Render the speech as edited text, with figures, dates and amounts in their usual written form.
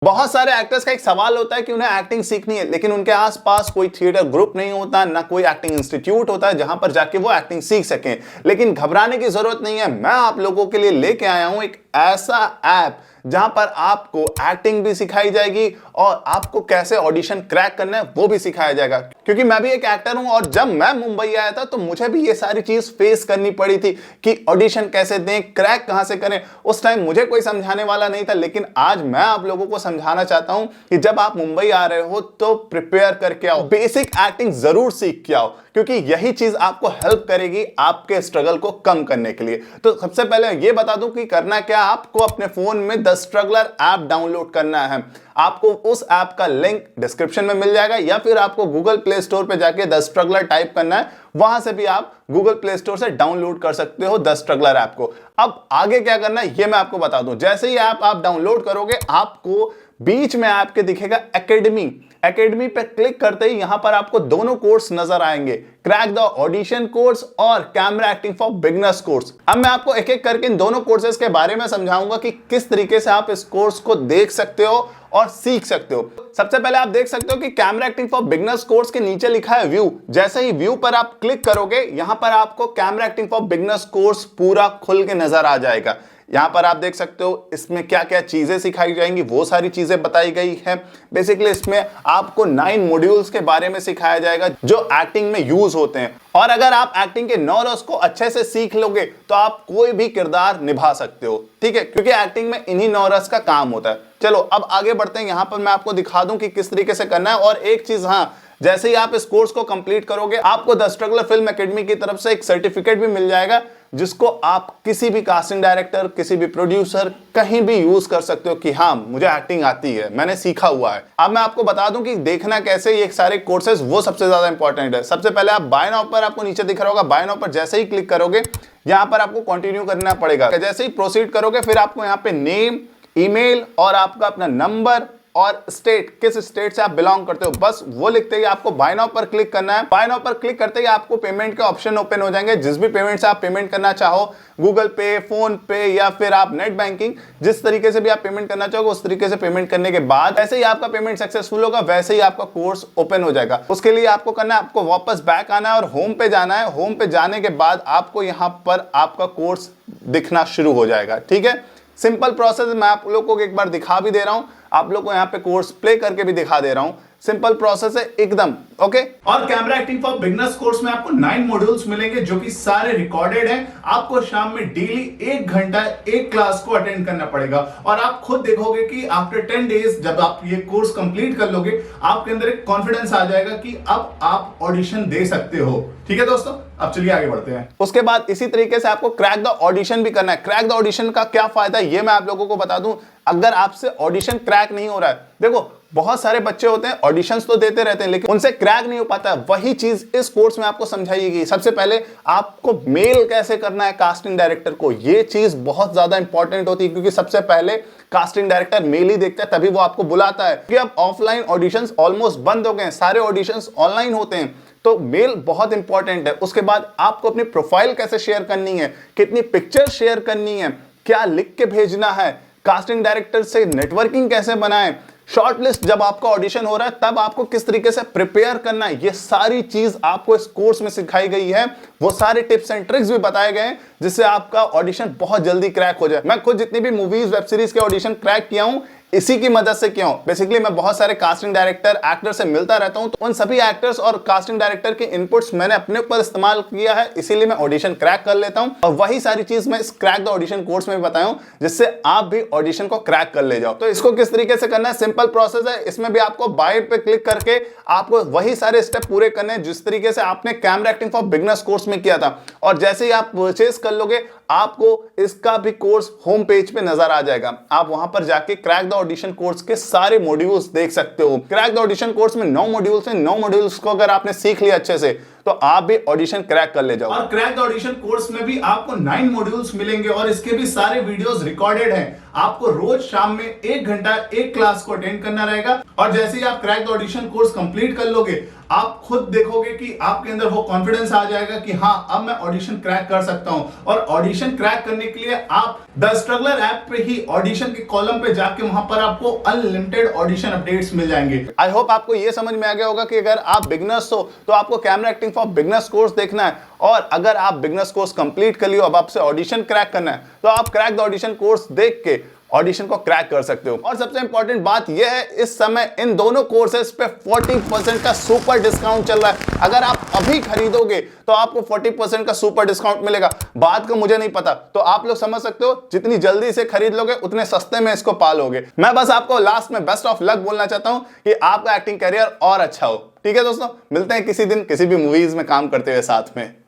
बहुत सारे एक्टर्स का एक सवाल होता है कि उन्हें एक्टिंग सीखनी है, लेकिन उनके आसपास कोई थिएटर ग्रुप नहीं होता, ना कोई एक्टिंग इंस्टीट्यूट होता है जहां पर जाके वो एक्टिंग सीख सकें। लेकिन घबराने की जरूरत नहीं है, मैं आप लोगों के लिए लेके आया हूं एक ऐसा ऐप जहां पर आपको एक्टिंग भी सिखाई जाएगी और आपको कैसे ऑडिशन क्रैक करना है वो भी सिखाया जाएगा। क्योंकि मैं भी एक एक्टर हूं और जब मैं मुंबई आया था तो मुझे भी ये सारी चीज फेस करनी पड़ी थी कि ऑडिशन कैसे दें, क्रैक कहां से करें। उस टाइम मुझे कोई समझाने वाला नहीं था, लेकिन आज मैं आप लोगों को समझाना चाहता हूं कि जब आप मुंबई आ रहे हो तो प्रिपेयर करके आओ, बेसिक एक्टिंग जरूर सीख के आओ, क्योंकि यही चीज आपको हेल्प करेगी आपके स्ट्रगल को कम करने के लिए। तो सबसे पहले ये बता दूं कि करना क्या, आपको अपने फोन में द स्ट्रगलर ऐप डाउनलोड करना है। आपको उस ऐप का लिंक डिस्क्रिप्शन में मिल जाएगा या फिर आपको गूगल प्ले स्टोर पे जाके द स्ट्रगलर टाइप करना है, वहां से भी आप गूगल प्ले स्टोर से डाउनलोड कर सकते हो द स्ट्रगलर ऐप को। अब आगे क्या करना है ये मैं आपको बता दूं। जैसे ही ऐप आप डाउनलोड करोगे, आपको बीच में आपके दिखेगा एकेडमी। एकेडमी पे क्लिक करते ही यहां पर आपको दोनों कोर्स नजर आएंगे, क्रैक द ऑडिशन कोर्स और camera acting for beginners course. अब मैं आपको एक एक करके इन दोनों कोर्सेज के बारे में समझाऊंगा कि किस तरीके से आप इस कोर्स को देख सकते हो और सीख सकते हो। सबसे पहले आप देख सकते हो कि camera acting for beginners course के नीचे लिखा है व्यू। जैसे ही व्यू पर आप क्लिक करोगे, यहां पर आपको camera acting for beginners course पूरा खुल के नजर आ जाएगा। यहां पर आप देख सकते हो इसमें क्या क्या चीजें सिखाई जाएंगी, वो सारी चीजें बताई गई है। बेसिकली इसमें आपको 9 मॉड्यूल्स के बारे में सिखाया जाएगा जो एक्टिंग में यूज होते हैं। और अगर आप एक्टिंग के 9 रस को अच्छे से सीख लोगे तो आप कोई भी किरदार निभा सकते हो, ठीक है, क्योंकि एक्टिंग में इन्हीं 9 रस का काम होता है। चलो अब आगे बढ़ते हैं। यहां पर मैं आपको दिखा दूं कि किस तरीके से करना है। और एक चीज, हाँ, जैसे ही आप इस कोर्स को कंप्लीट करोगे, आपको द स्ट्रगलर फिल्म एकेडमी की तरफ से एक सर्टिफिकेट भी मिल जाएगा, जिसको आप किसी भी कास्टिंग डायरेक्टर, किसी भी प्रोड्यूसर, कहीं भी यूज कर सकते हो कि हाँ मुझे एक्टिंग आती है, मैंने सीखा हुआ है। अब मैं आपको बता दूं कि देखना कैसे ये सारे कोर्सेज, वो सबसे ज्यादा इंपॉर्टेंट है। सबसे पहले आप बाय नाउ पर, आपको नीचे दिख रहा होगा, बाय नाउ पर जैसे ही क्लिक करोगे, यहां पर आपको कंटिन्यू करना पड़ेगा। जैसे ही प्रोसीड करोगे, फिर आपको यहाँ पे नेम, ईमेल और आपका अपना नंबर और स्टेट, किस स्टेट से आप बिलोंग करते हो, बस वो लिखते ही आपको बाय नाउ पर क्लिक करना है। बाय नाउ पर क्लिक करते ही आपको पेमेंट के ऑप्शन ओपन हो जाएंगे। जिस भी पेमेंट से आप पेमेंट करना चाहो, गूगल पे, फोन पे या फिर आप नेट बैंकिंग, जिस तरीके से भी आप पेमेंट करना चाहोगे उस तरीके से पेमेंट करने के बाद ऐसे ही आपका पेमेंट सक्सेसफुल होगा, वैसे ही आपका कोर्स ओपन हो जाएगा। उसके लिए आपको करना है, आपको वापस बैक आना है और होम पे जाना है। होम पे जाने के बाद आपको यहाँ पर आपका कोर्स दिखना शुरू हो जाएगा, ठीक है। सिंपल प्रोसेस मैं आप लोगों को एक बार दिखा भी दे रहा हूं, आप लोग को यहाँ पे कोर्स प्ले करके भी दिखा दे रहा हूं। सिंपल प्रोसेस है एकदम, ओके। और camera acting for beginners course में आपको 9 मॉड्यूल्स मिलेंगे जो कि सारे रिकॉर्डेड हैं। आपको शाम में डेली 1 घंटा एक क्लास को अटेंड करना पड़ेगा और आप खुद देखोगे कि आफ्टर 10 डेज जब आप ये कोर्स कंप्लीट कर लोगे, आपके अंदर एक कॉन्फिडेंस आ जाएगा कि अब आप ऑडिशन दे सकते हो, ठीक है दोस्तों। अब चलिए आगे बढ़ते हैं। उसके बाद इसी तरीके से आपको क्रैक द ऑडिशन भी करना है। क्रैक द ऑडिशन का क्या फायदा है ये मैं आप लोगों को बता दूं। अगर आपसे ऑडिशन क्रैक नहीं हो रहा है, देखो बहुत सारे बच्चे होते हैं ऑडिशंस तो देते रहते हैं लेकिन उनसे क्रैक नहीं हो पाता। वही चीज इस कोर्स में आपको समझाई गई। सबसे पहले आपको मेल कैसे करना है कास्टिंग डायरेक्टर को, ये चीज बहुत ज्यादा इंपॉर्टेंट होती है, क्योंकि सबसे पहले कास्टिंग डायरेक्टर मेल ही देखता है, तभी वो आपको बुलाता है। क्योंकि अब ऑफलाइन ऑडिशंस ऑलमोस्ट बंद हो गए हैं, सारे ऑडिशंस ऑनलाइन होते हैं, तो मेल बहुत इंपॉर्टेंट है। उसके बाद आपको अपनी प्रोफाइल कैसे शेयर करनी है, कितनी पिक्चर शेयर करनी है, क्या लिख के भेजना है, कास्टिंग डायरेक्टर से नेटवर्किंग कैसे बनाएं, शॉर्टलिस्ट जब आपका ऑडिशन हो रहा है तब आपको किस तरीके से प्रिपेयर करना है, ये सारी चीज आपको इस कोर्स में सिखाई गई है। वो सारे टिप्स एंड ट्रिक्स भी बताए गए हैं जिससे आपका ऑडिशन बहुत जल्दी क्रैक हो जाए। मैं खुद जितनी भी मूवीज, वेब सीरीज के ऑडिशन क्रैक किया हूं, इसी की मदद से क्यों, बेसिकली मैं बहुत सारे कास्टिंग डायरेक्टर, एक्टर से मिलता रहता हूं, तो उन सभी एक्टर्स और कास्टिंग डायरेक्टर के इनपुट्स मैंने अपने ऊपर इस्तेमाल किया है, इसीलिए मैं ऑडिशन क्रैक कर लेता हूं। और वही सारी चीज मैं इस क्रैक द ऑडिशन कोर्स में बताया हूं, जिससे आप भी ऑडिशन को क्रैक कर ले जाओ। तो इसको किस तरीके से करना है, सिंपल प्रोसेस है। इसमें भी आपको बाय पे क्लिक करके आपको वही सारे स्टेप पूरे करने हैं जिस तरीके से आपने camera acting for beginners course में किया था। और जैसे ही आप परचेज कर लोगे, आपको इसका भी कोर्स होम पेज पे नजर आ जाएगा। आप वहां पर जाके क्रैक द ऑडिशन कोर्स के सारे मॉड्यूल्स देख सकते हो। क्रैक द ऑडिशन कोर्स में 9 मॉड्यूल्स हैं। 9 मॉड्यूल्स को अगर आपने सीख लिया अच्छे से तो आप भी ऑडिशन क्रैक कर ले जाओ। और क्रैक द ऑडिशन कोर्स में भी आपको 9 मॉड्यूल्स मिलेंगे और इसके भी सारे वीडियोस रिकॉर्डेड हैं। आपको रोज शाम में 1 घंटा एक क्लास को अटेंड करना रहेगा और जैसे ही आप crack the audition course complete कर लोगे, आप खुद देखोगे कि आपके अंदर वो कॉन्फिडेंस आ जाएगा कि हाँ, अब मैं ऑडिशन क्रैक कर सकता हूं। और ऑडिशन क्रैक करने के लिए आप द स्ट्रगलर ऐप पे ही ऑडिशन के कॉलम पे जाके वहां पर आपको अनलिमिटेड ऑडिशन अपडेट्स मिल जाएंगे। आई होप आपको ये समझ में आ गया होगा कि अगर आप बिगनर्स हो तो आपको camera acting for beginners course देखना है, और अगर आप बिगनर्स कोर्स कंप्लीट कर लियो, अब आपसे ऑडिशन क्रैक करना है, तो आप क्रैक द ऑडिशन कोर्स देख के ऑडिशन को क्रैक कर सकते हो। और सबसे इंपॉर्टेंट बात यह है, इस समय इन दोनों कोर्सेज पे 40% का सुपर डिस्काउंट चल रहा है। अगर आप अभी खरीदोगे तो आपको 40% का सुपर डिस्काउंट मिलेगा। बात को मुझे नहीं पता, तो आप लोग समझ सकते हो, जितनी जल्दी से खरीद लोगे उतने सस्ते में इसको पालोगे। मैं बस आपको लास्ट में बेस्ट ऑफ लक बोलना चाहता हूं कि आपका एक्टिंग करियर और अच्छा हो। ठीक है दोस्तों, मिलते हैं किसी दिन किसी भी मूवीज में काम करते हुए साथ में।